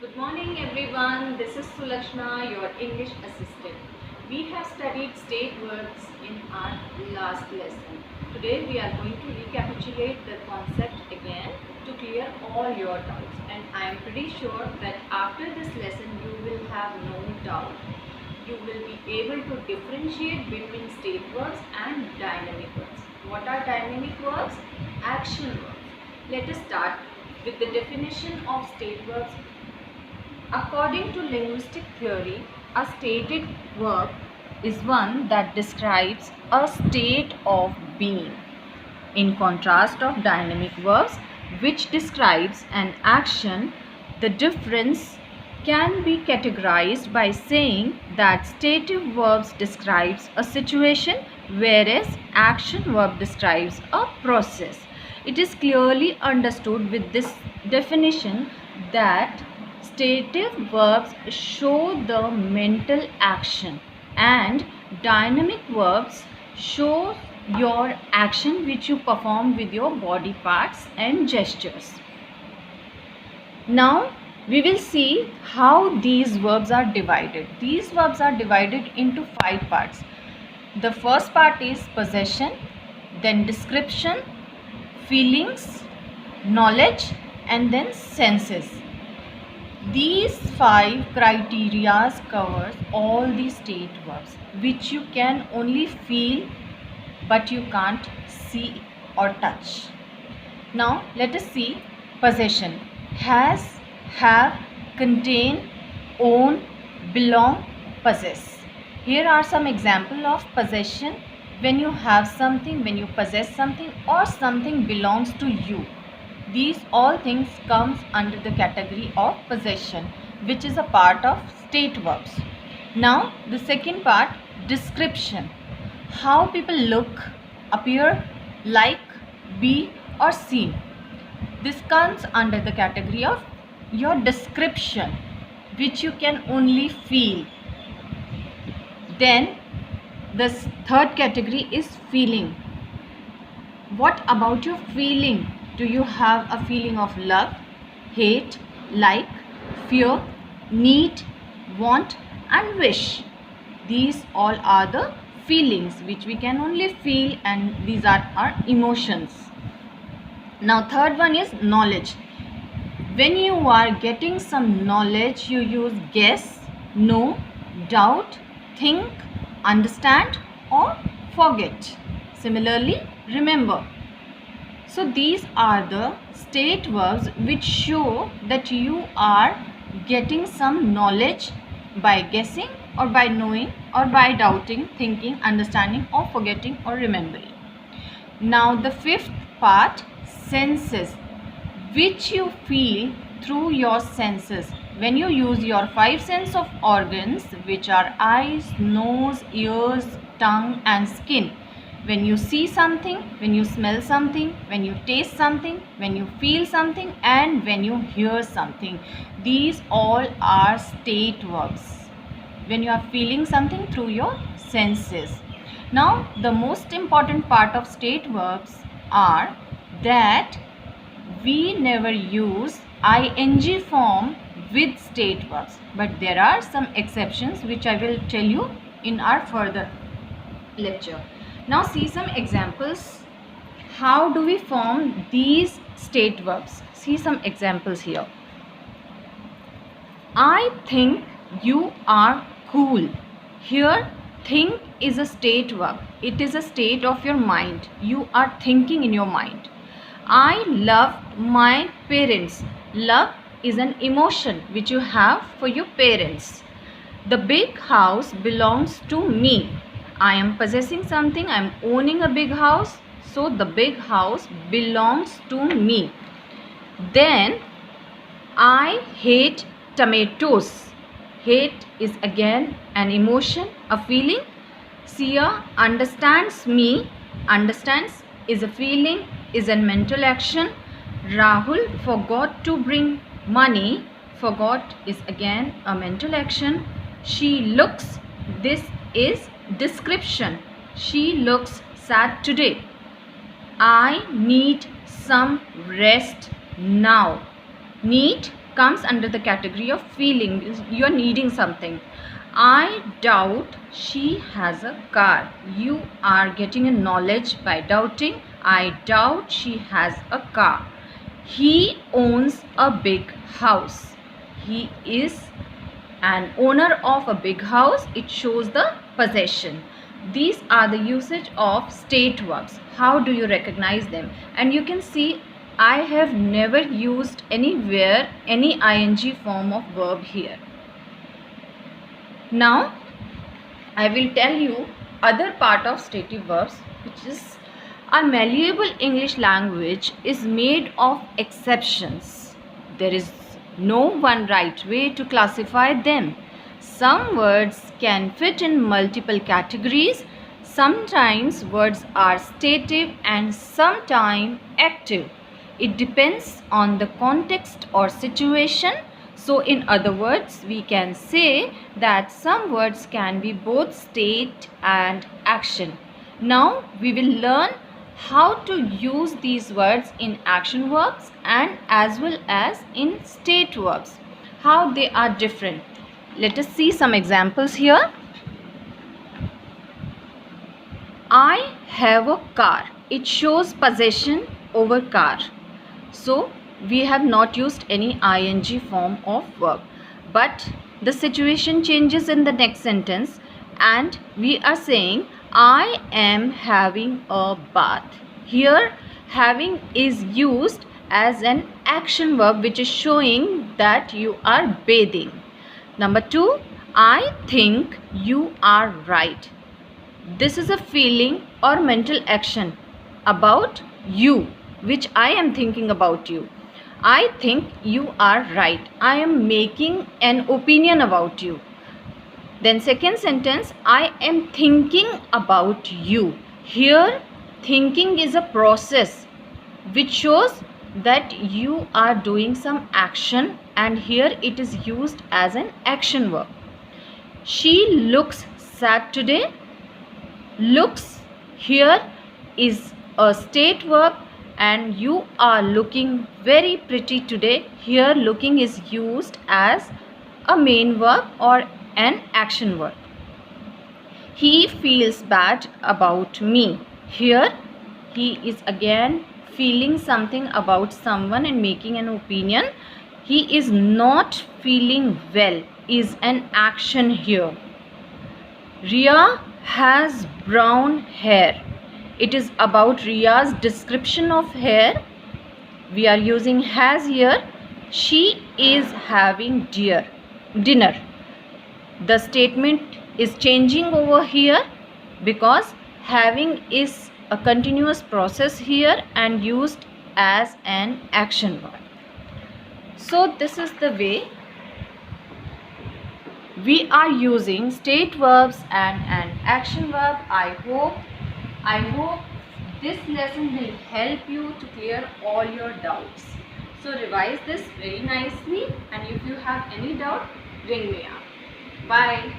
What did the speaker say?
Good morning everyone, this is Sulakshna, your English assistant. We have studied state verbs in our last lesson. Today we are going to recapitulate the concept again to clear all your doubts, and I am pretty sure that after this lesson you will have no doubt. You will be able to differentiate between state verbs and dynamic verbs. What are dynamic verbs? Action verbs. Let us start with the definition of state verbs. According to linguistic theory, a stated verb is one that describes a state of being. In contrast of dynamic verbs, which describes an action, the difference can be categorized by saying that stative verbs describes a situation, whereas action verb describes a process. It is clearly understood with this definition that stative verbs show the mental action and dynamic verbs show your action which you perform with your body parts and gestures. Now we will see how these verbs are divided. These verbs are divided into 5 parts. The first part is possession, then description, feelings, knowledge, and then senses. These 5 criteria covers all the state verbs which you can only feel but you can't see or touch. Now let us see possession. Has, have, contain, own, belong, possess. Here are some examples of possession. When you have something, when you possess something, or something belongs to you. These all things comes under the category of possession, which is a part of state verbs. Now the second part, description. How people look, appear, like, be or seem. This comes under the category of your description, which you can only feel. Then the third category is feeling. What about your feeling? Do you have a feeling of love, hate, like, fear, need, want and wish? These all are the feelings which we can only feel, and these are our emotions. Now third one is knowledge. When you are getting some knowledge, you use guess, know, doubt, think, understand or forget. Similarly, remember. So these are the state verbs which show that you are getting some knowledge by guessing or by knowing or by doubting, thinking, understanding or forgetting or remembering. Now the fifth part, senses, which you feel through your senses. When you use your 5 sense of organs, which are eyes, nose, ears, tongue and skin. When you see something, when you smell something, when you taste something, when you feel something and when you hear something. These all are state verbs. When you are feeling something through your senses. Now the most important part of state verbs are that we never use ing form with state verbs, but there are some exceptions which I will tell you in our further lecture. Now see some examples. How do we form these state verbs? See some examples here. I think you are cool. Here think is a state verb. It is a state of your mind. You are thinking in your mind. I love my parents. Love is an emotion which you have for your parents. The big house belongs to me. I am possessing something. I am owning a big house. So the big house belongs to me. Then I hate tomatoes. Hate is again an emotion, a feeling. Sia understands me. Understands is a feeling, is a mental action. Rahul forgot to bring money. Forgot is again a mental action. She looks, this is description. She looks sad today. I need some rest now. Need comes under the category of feeling. You are needing something. I doubt she has a car. You are getting a knowledge by doubting. I doubt she has a car. He owns a big house. He is an owner of a big house. It shows the possession. These are the usage of state verbs. How do you recognize them? And you can see I have never used anywhere any ing form of verb here. Now I will tell you other part of stative verbs, which is our malleable English language is made of exceptions. There is no one right way to classify them. Some words can fit in multiple categories. Sometimes words are stative and sometimes active. It depends on the context or situation. So in other words, we can say that some words can be both state and action. Now we will learn how to use these words in action verbs and as well as in state verbs, how they are different. Let us see some examples here. I have a car. It shows possession over car. So we have not used any ing form of verb, but the situation changes in the next sentence and we are saying I am having a bath. Here having is used as an action verb which is showing that you are bathing. Number 2, I think you are right. This is a feeling or mental action about you, which I am thinking about you. I think you are right. I am making an opinion about you. Then second sentence, I am thinking about you. Here thinking is a process which shows that you are doing some action and here it is used as an action verb. She looks sad today. Looks here is a state verb and you are looking very pretty today. Here looking is used as a main verb or an action verb. He feels bad about me. Here he is again feeling something about someone and making an opinion. He is not feeling well is an action here. Ria has brown hair. It is about Ria's description of hair. We are using has here. She is having dinner. The statement is changing over here because having is a continuous process here and used as an action verb. So this is the way we are using state verbs and an action verb. I hope this lesson will help you to clear all your doubts. So revise this very nicely and if you have any doubt, ring me up. Bye.